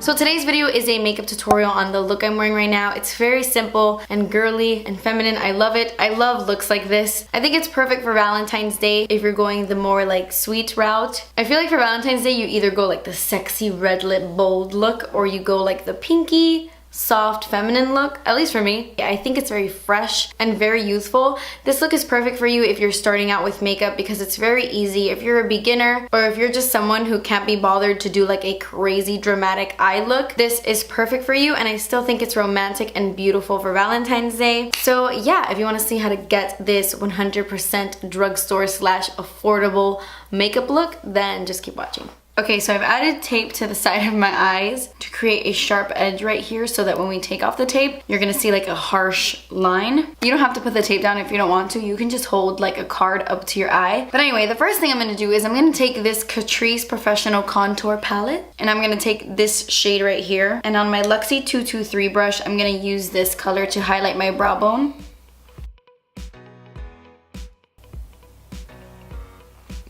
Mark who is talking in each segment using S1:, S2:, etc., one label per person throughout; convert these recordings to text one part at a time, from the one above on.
S1: So today's video is a makeup tutorial on the look I'm wearing right now. It's very simple and girly and feminine. I love it. I love looks like this. I think it's perfect for Valentine's Day if you're going the more like sweet route. I feel like for Valentine's Day you either go like the sexy red lip bold look or you go like the pinky soft feminine look, at least for me. I think it's very fresh and very youthful. This look is perfect for you if you're starting out with makeup because it's very easy. If you're a beginner or if you're just someone who can't be bothered to do like a crazy dramatic eye look, this is perfect for you, and I still think it's romantic and beautiful for Valentine's Day. So yeah, if you want to see how to get this 100% drugstore / affordable makeup look, then just keep watching. Okay, so I've added tape to the side of my eyes to create a sharp edge right here so that when we take off the tape, you're gonna see like a harsh line. You don't have to put the tape down if you don't want to. You can just hold like a card up to your eye. But anyway, the first thing I'm gonna do is I'm gonna take this Catrice Professional Contour Palette and I'm gonna take this shade right here. And on my Luxie 223 brush, I'm gonna use this color to highlight my brow bone.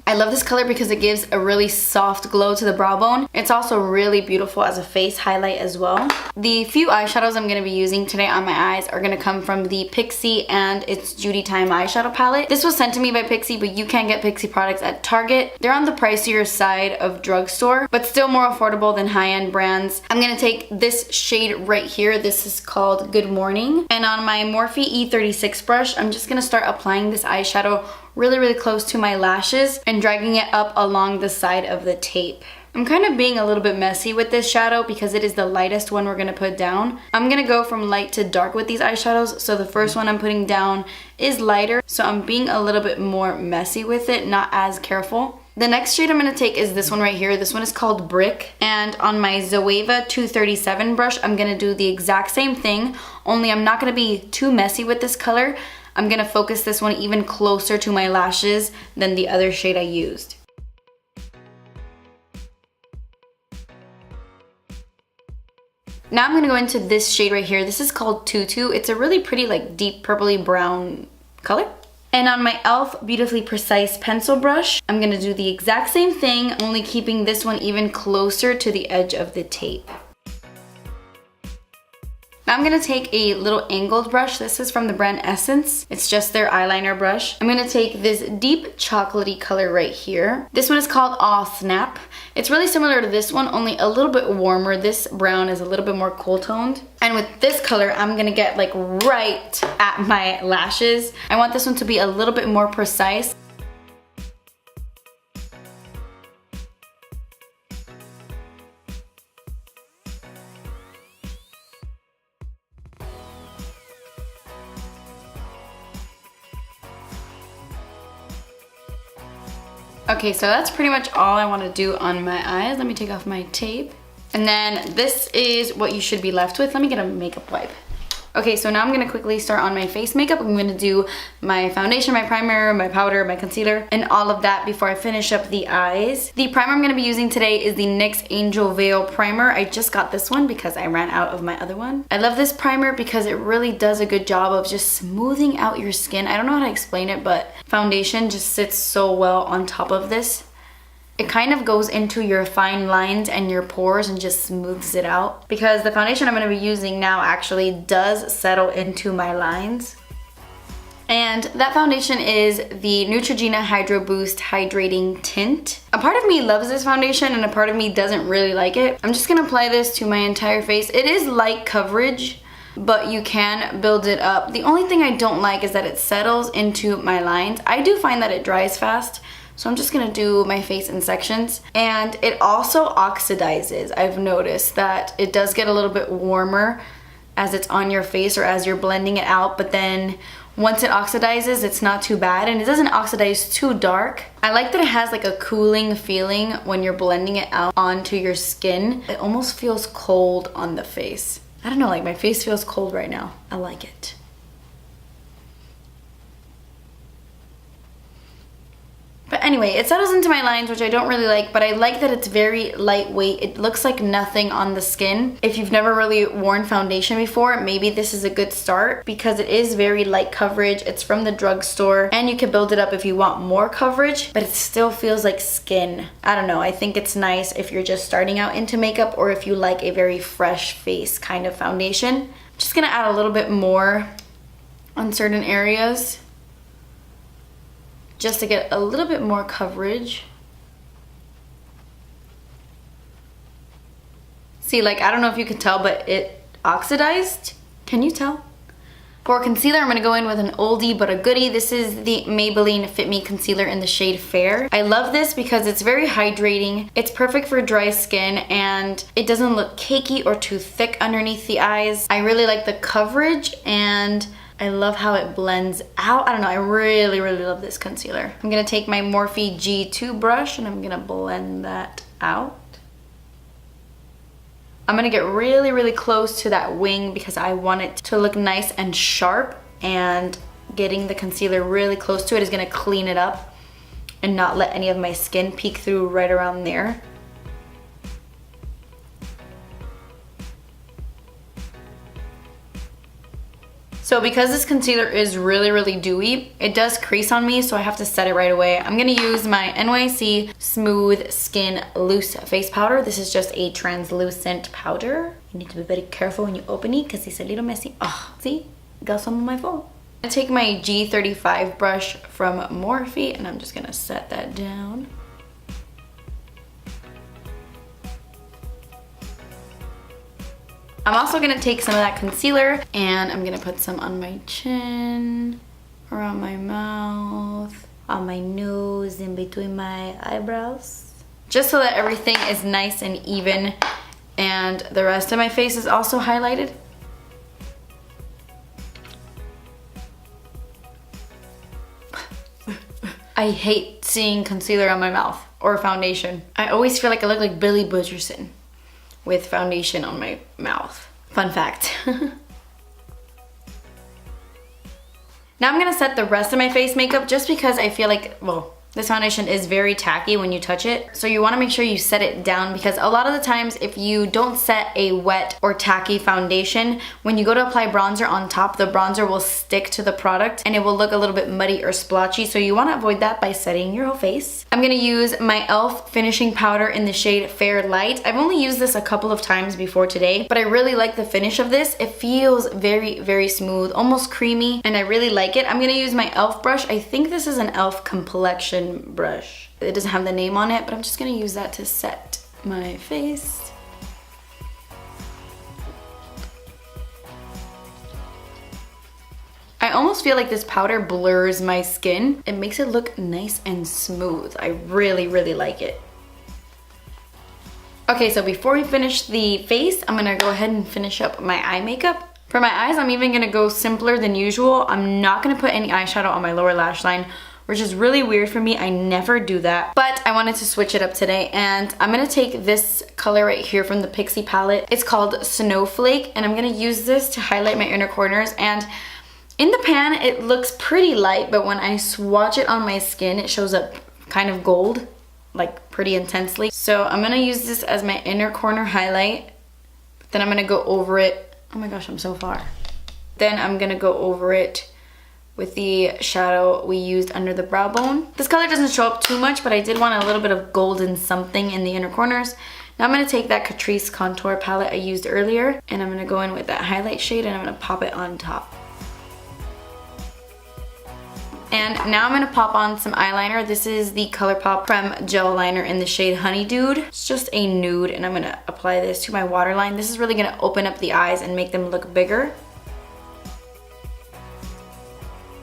S1: I love this color because it gives a really soft glow to the brow bone. It's also really beautiful as a face highlight as well. The few eyeshadows I'm going to be using today on my eyes are going to come from the Pixi and It's Judy Time eyeshadow palette. This was sent to me by Pixi, but you can get Pixi products at Target. They're on the pricier side of drugstore, but still more affordable than high-end brands. I'm going to take this shade right here. This is called Good Morning. And on my Morphe E36 brush, I'm just going to start applying this eyeshadow really close to my lashes and dragging it up along the side of the tape. I'm kind of being a little bit messy with this shadow because it is the lightest one we're gonna put down. I'm gonna go from light to dark with these eyeshadows, so the first one I'm putting down is lighter, so I'm being a little bit more messy with it, not as careful. The next shade I'm going to take is this one right here. This one is called Brick. And on my Zoeva 237 brush, I'm going to do the exact same thing, only I'm not going to be too messy with this color. I'm going to focus this one even closer to my lashes than the other shade I used. Now I'm going to go into this shade right here. This is called Tutu. It's a really pretty like deep purpley brown color. And on my e.l.f. Beautifully Precise pencil brush, I'm going to do the exact same thing, only keeping this one even closer to the edge of the tape. Now I'm going to take a little angled brush. This is from the brand Essence. It's just their eyeliner brush. I'm going to take this deep chocolatey color right here. This one is called Aw Snap. It's really similar to this one, only a little bit warmer. This brown is a little bit more cool toned. And with this color, I'm going to get like right at my lashes. I want this one to be a little bit more precise. Okay, so that's pretty much all I want to do on my eyes. Let me take off my tape. And then this is what you should be left with. Let me get a makeup wipe. Okay, so now I'm going to quickly start on my face makeup. I'm going to do my foundation, my primer, my powder, my concealer, and all of that before I finish up the eyes. The primer I'm going to be using today is the NYX Angel Veil Primer. I just got this one because I ran out of my other one. I love this primer because it really does a good job of just smoothing out your skin. I don't know how to explain it, but foundation just sits so well on top of this. It kind of goes into your fine lines and your pores and just smooths it out, because the foundation I'm going to be using now actually does settle into my lines. And that foundation is the Neutrogena Hydro Boost Hydrating Tint. A part of me loves this foundation and a part of me doesn't really like it. I'm just going to apply this to my entire face. It is light coverage, but you can build it up. The only thing I don't like is that it settles into my lines. I do find that it dries fast. So I'm just gonna do my face in sections. And it also oxidizes. I've noticed that it does get a little bit warmer as it's on your face or as you're blending it out, but then once it oxidizes, it's not too bad, and it doesn't oxidize too dark. I like that it has like a cooling feeling when you're blending it out onto your skin. It almost feels cold on the face. I don't know, like my face feels cold right now. I like it. But But anyway, it settles into my lines, which I don't really like, but I like that it's very lightweight. It looks like nothing on the skin. If you've never really worn foundation before, maybe this is a good start because it is very light coverage. It's from the drugstore and you can build it up if you want more coverage, but it still feels like skin. I don't know, I think it's nice if you're just starting out into makeup or if you like a very fresh face kind of foundation. I'm just gonna add a little bit more on certain areas, just to get a little bit more coverage. See, like, I don't know if you can tell, but it oxidized. Can you tell? For concealer, I'm gonna go in with an oldie but a goodie. This is the Maybelline Fit Me Concealer in the shade Fair. I love this because it's very hydrating. It's perfect for dry skin and it doesn't look cakey or too thick underneath the eyes. I really like the coverage and I love how it blends out. I don't know, I really, really love this concealer. I'm gonna take my Morphe G2 brush and I'm gonna blend that out. I'm gonna get really, really close to that wing because I want it to look nice and sharp, and getting the concealer really close to it is gonna clean it up and not let any of my skin peek through right around there. So because this concealer is really, really dewy, it does crease on me, so I have to set it right away. I'm gonna use my NYC Smooth Skin Loose Face Powder. This is just a translucent powder. You need to be very careful when you open it because it's a little messy. Oh, see? Got some on my phone. I'm gonna take my G35 brush from Morphe and I'm just gonna set that down. I'm also gonna take some of that concealer and I'm gonna put some on my chin, around my mouth, on my nose, in between my eyebrows. Just so that everything is nice and even and the rest of my face is also highlighted. I hate seeing concealer on my mouth or foundation. I always feel like I look like Billy Butcherson with foundation on my mouth. Fun fact. Now I'm gonna set the rest of my face makeup just because I feel like, well, this foundation is very tacky when you touch it. So you wanna make sure you set it down because a lot of the times if you don't set a wet or tacky foundation, when you go to apply bronzer on top, the bronzer will stick to the product and it will look a little bit muddy or splotchy. So you wanna avoid that by setting your whole face. I'm gonna use my e.l.f. finishing powder in the shade Fair Light. I've only used this a couple of times before today, but I really like the finish of this. It feels very, very smooth, almost creamy, and I really like it. I'm gonna use my e.l.f. brush. I think this is an e.l.f. complexion brush. It doesn't have the name on it, but I'm just gonna use that to set my face. I almost feel like this powder blurs my skin. It makes it look nice and smooth. I really, really like it. Okay, so before we finish the face, I'm gonna go ahead and finish up my eye makeup. For my eyes, I'm even gonna go simpler than usual. I'm not gonna put any eyeshadow on my lower lash line, which is really weird for me. I never do that, but I wanted to switch it up today, and I'm gonna take this color right here from the Pixie palette. It's called Snowflake, and I'm gonna use this to highlight my inner corners. And in the pan, it looks pretty light, but when I swatch it on my skin, it shows up kind of gold, like pretty intensely. So I'm gonna use this as my inner corner highlight, but then I'm gonna go over it. Oh my gosh, I'm so far. Then I'm gonna go over it with the shadow we used under the brow bone. This color doesn't show up too much, but I did want a little bit of golden something in the inner corners. Now I'm gonna take that Catrice contour palette I used earlier, and I'm gonna go in with that highlight shade and I'm gonna pop it on top. And now I'm gonna pop on some eyeliner. This is the ColourPop Creme Gel Liner in the shade Honeydew. It's just a nude, and I'm gonna apply this to my waterline. This is really gonna open up the eyes and make them look bigger.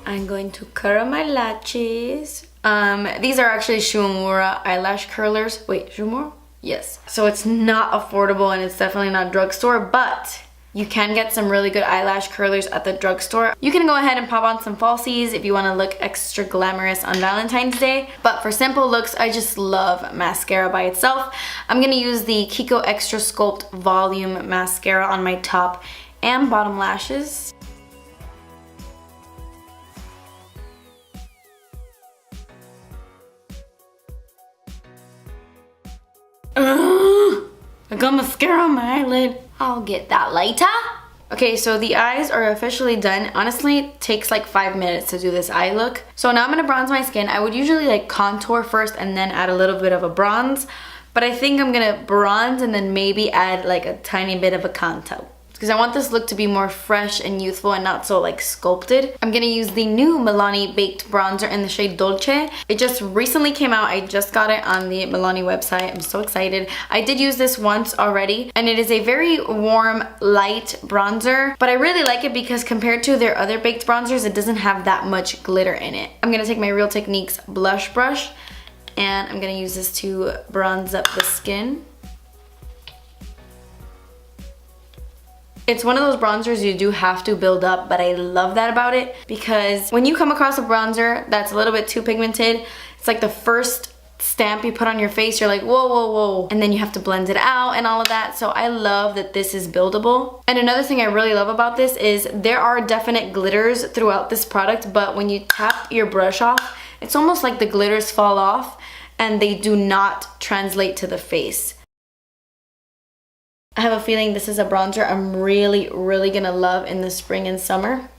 S1: I'm going to curl my lashes. These are actually Shumura eyelash curlers. Wait, Shumura? Yes. So it's not affordable and it's definitely not drugstore, but you can get some really good eyelash curlers at the drugstore. You can go ahead and pop on some falsies if you want to look extra glamorous on Valentine's Day. But for simple looks, I just love mascara by itself. I'm going to use the Kiko Extra Sculpt Volume Mascara on my top and bottom lashes. I got mascara on my eyelid. I'll get that later. Okay, so the eyes are officially done. Honestly, it takes like 5 minutes to do this eye look. So now I'm gonna bronze my skin. I would usually like contour first and then add a little bit of a bronze. But I think I'm gonna bronze and then maybe add like a tiny bit of a contour, because I want this look to be more fresh and youthful and not so like sculpted. I'm gonna use the new Milani Baked Bronzer in the shade Dolce. It just recently came out. I just got it on the Milani website. I'm so excited. I did use this once already, and it is a very warm, light bronzer, but I really like it because compared to their other baked bronzers, it doesn't have that much glitter in it. I'm gonna take my Real Techniques blush brush, and I'm gonna use this to bronze up the skin. It's one of those bronzers you do have to build up, but I love that about it, because when you come across a bronzer that's a little bit too pigmented, it's like the first stamp you put on your face, you're like, whoa, whoa, whoa. And then you have to blend it out and all of that. So I love that this is buildable. And another thing I really love about this is there are definite glitters throughout this product, but when you tap your brush off, it's almost like the glitters fall off and they do not translate to the face. I have a feeling this is a bronzer I'm really, really gonna love in the spring and summer.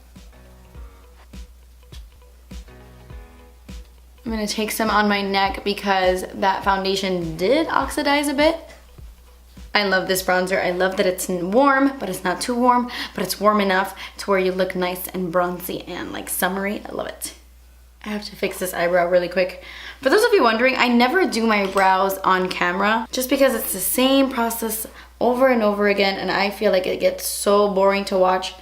S1: I'm gonna take some on my neck because that foundation did oxidize a bit. I love this bronzer. I love that it's warm, but it's not too warm, but it's warm enough to where you look nice and bronzy and like summery. I love it. I have to fix this eyebrow really quick. For those of you wondering, I never do my brows on camera just because it's the same process over and over again, and I feel like it gets so boring to watch,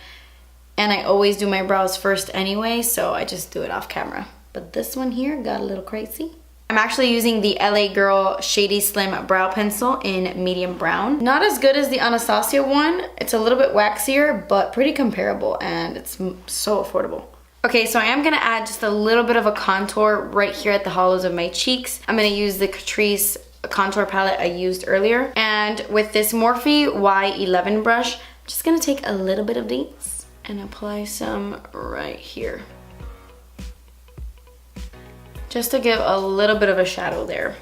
S1: and I always do my brows first anyway, so I just do it off camera. But this one here got a little crazy. I'm actually using the LA Girl Shady Slim Brow Pencil in medium brown. Not as good as the Anastasia one. It's a little bit waxier, but pretty comparable, and it's so affordable. Okay, so I am gonna add just a little bit of a contour right here at the hollows of my cheeks. I'm gonna use the Catrice contour palette I used earlier. And with this Morphe Y11 brush, I'm just gonna take a little bit of these and apply some right here. Just to give a little bit of a shadow there.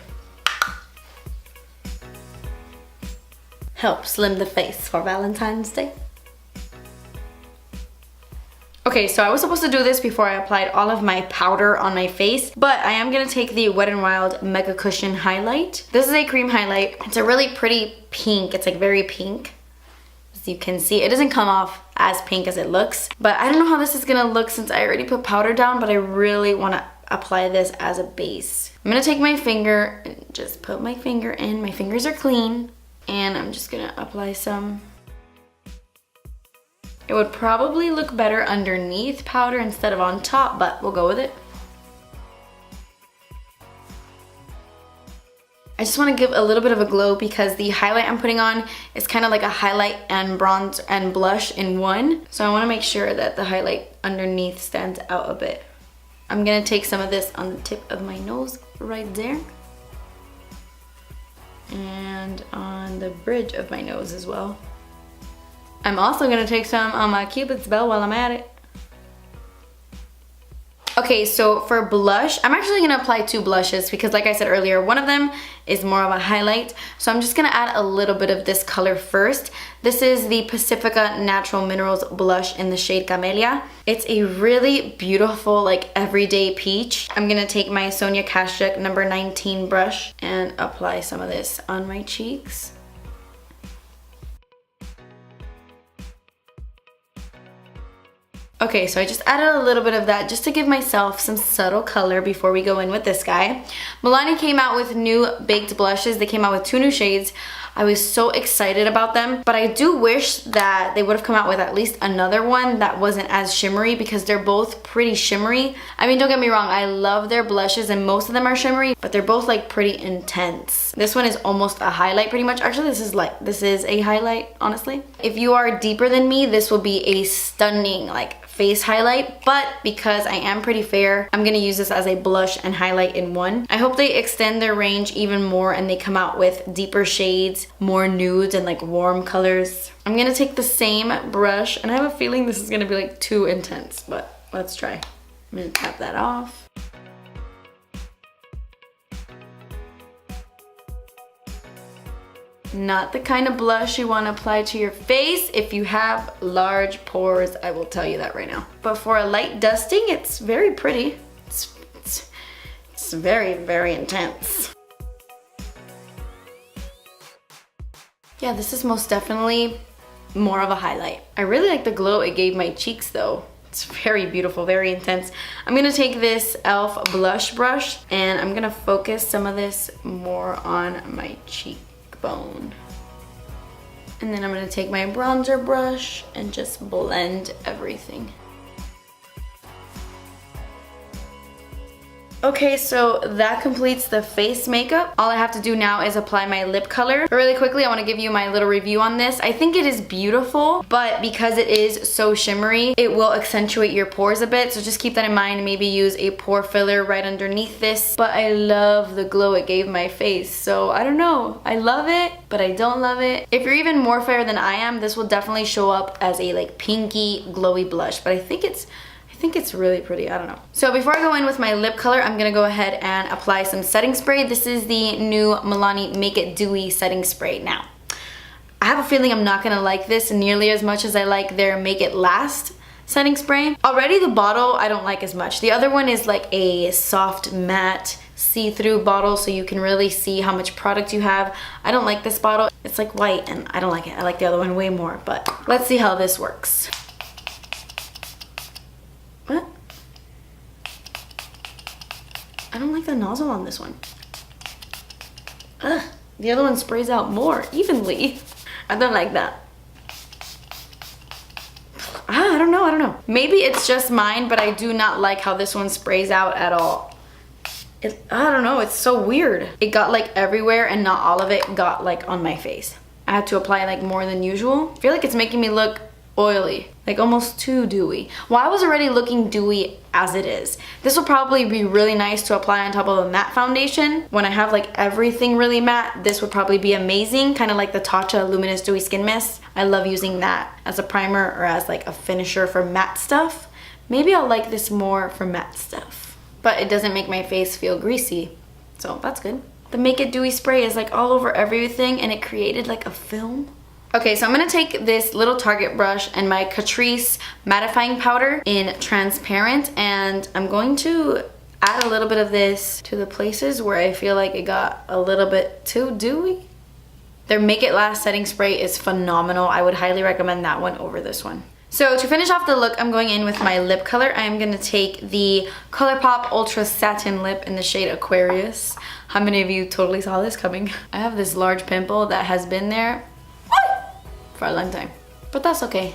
S1: Help slim the face for Valentine's Day. Okay, so I was supposed to do this before I applied all of my powder on my face, but I am gonna take the Wet n Wild Mega Cushion Highlight. This is a cream highlight. It's a really pretty pink. It's like very pink. As you can see, it doesn't come off as pink as it looks, but I don't know how this is gonna look since I already put powder down, but I really wanna apply this as a base. I'm gonna take my finger and just put my finger in. My fingers are clean, and I'm just gonna apply some. It would probably look better underneath powder instead of on top, but we'll go with it. I just want to give a little bit of a glow because the highlight I'm putting on is kind of like a highlight and bronze and blush in one. So I want to make sure that the highlight underneath stands out a bit. I'm going to take some of this on the tip of my nose right there. And on the bridge of my nose as well. I'm also gonna take some on my Cupid's bow while I'm at it. Okay, so for blush, I'm actually gonna apply 2 blushes because like I said earlier, one of them is more of a highlight. So I'm just gonna add a little bit of this color first. This is the Pacifica Natural Minerals blush in the shade Camellia. It's a really beautiful, like everyday peach. I'm gonna take my Sonia Kashuk number 19 brush and apply some of this on my cheeks. Okay, so I just added a little bit of that just to give myself some subtle color before we go in with this guy. Milani came out with new baked blushes. They came out with 2 new shades. I was so excited about them, but I do wish that they would have come out with at least another one that wasn't as shimmery because they're both pretty shimmery. I mean, don't get me wrong, I love their blushes and most of them are shimmery, but they're both like pretty intense. This one is almost a highlight pretty much. Actually, this is a highlight, honestly. If you are deeper than me, this will be a stunning like face highlight, but because I am pretty fair, I'm gonna use this as a blush and highlight in one. I hope they extend their range even more and they come out with deeper shades, more nudes and like warm colors. I'm gonna take the same brush and I have a feeling this is gonna be like too intense, but let's try. I'm gonna tap that off. Not the kind of blush you want to apply to your face if you have large pores, I will tell you that right now. But for a light dusting, it's very pretty. It's very, very intense. Yeah, this is most definitely more of a highlight. I really like the glow it gave my cheeks though. It's very beautiful, very intense. I'm gonna take this e.l.f. blush brush and I'm gonna focus some of this more on my cheekbone. And then I'm gonna take my bronzer brush and just blend everything. Okay, so that completes the face makeup. All I have to do now is apply my lip color. But really quickly, I want to give you my little review on this. I think it is beautiful, but because it is so shimmery, it will accentuate your pores a bit. So just keep that in mind. Maybe use a pore filler right underneath this. But I love the glow it gave my face. So I don't know. I love it, but I don't love it. If you're even more fair than I am, this will definitely show up as a like pinky glowy blush. But I think it's really pretty, I don't know. So before I go in with my lip color, I'm gonna go ahead and apply some setting spray. This is the new Milani Make It Dewy setting spray. Now, I have a feeling I'm not gonna like this nearly as much as I like their Make It Last setting spray. Already the bottle I don't like as much. The other one is like a soft matte see-through bottle so you can really see how much product you have. I don't like this bottle. It's like white and I don't like it. I like the other one way more, but let's see how this works. What? I don't like the nozzle on this one. Ugh, the other one sprays out more evenly. I don't like that. I don't know. Maybe it's just mine, but I do not like how this one sprays out at all. I don't know, it's so weird. It got like everywhere and not all of it got like on my face. I had to apply like more than usual. I feel like it's making me look oily, like almost too dewy. Well, I was already looking dewy as it is. This will probably be really nice to apply on top of a matte foundation. When I have like everything really matte, this would probably be amazing, kind of like the Tatcha Luminous Dewy Skin Mist. I love using that as a primer or as like a finisher for matte stuff. Maybe I'll like this more for matte stuff. But it doesn't make my face feel greasy, so that's good. The Make It Dewy spray is like all over everything and it created like a film. Okay, so I'm gonna take this little Target brush and my Catrice mattifying powder in transparent, and I'm going to add a little bit of this to the places where I feel like it got a little bit too dewy. Their Make It Last setting spray is phenomenal. I would highly recommend that one over this one. So to finish off the look, I'm going in with my lip color. I'm gonna take the ColourPop Ultra Satin Lip in the shade Aquarius. How many of you totally saw this coming? I have this large pimple that has been there for a long time, but that's okay.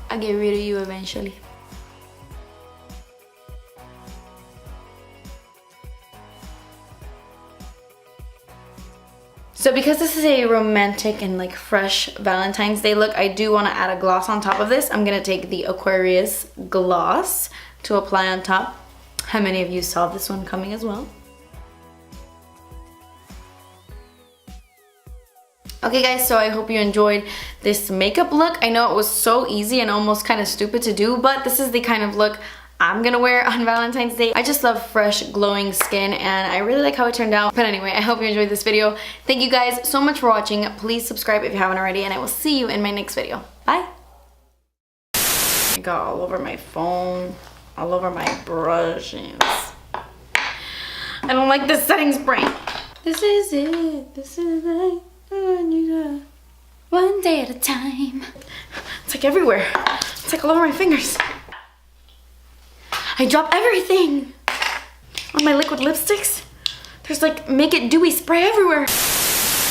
S1: I'll get rid of you eventually. So because this is a romantic and like fresh Valentine's Day look, I do want to add a gloss on top of this. I'm gonna take the Aquarius gloss to apply on top. How many of you saw this one coming as well? Okay guys, so I hope you enjoyed this makeup look. I know it was so easy and almost kind of stupid to do, but this is the kind of look I'm gonna wear on Valentine's Day. I just love fresh, glowing skin and I really like how it turned out. But anyway, I hope you enjoyed this video. Thank you guys so much for watching. Please subscribe if you haven't already and I will see you in my next video. Bye! I got all over my phone, all over my brushes. I don't like this setting spray. This is it, this is it. One day at a time. It's like everywhere. It's like all over my fingers. I drop everything on my liquid lipsticks. There's like Make It Dewy spray everywhere.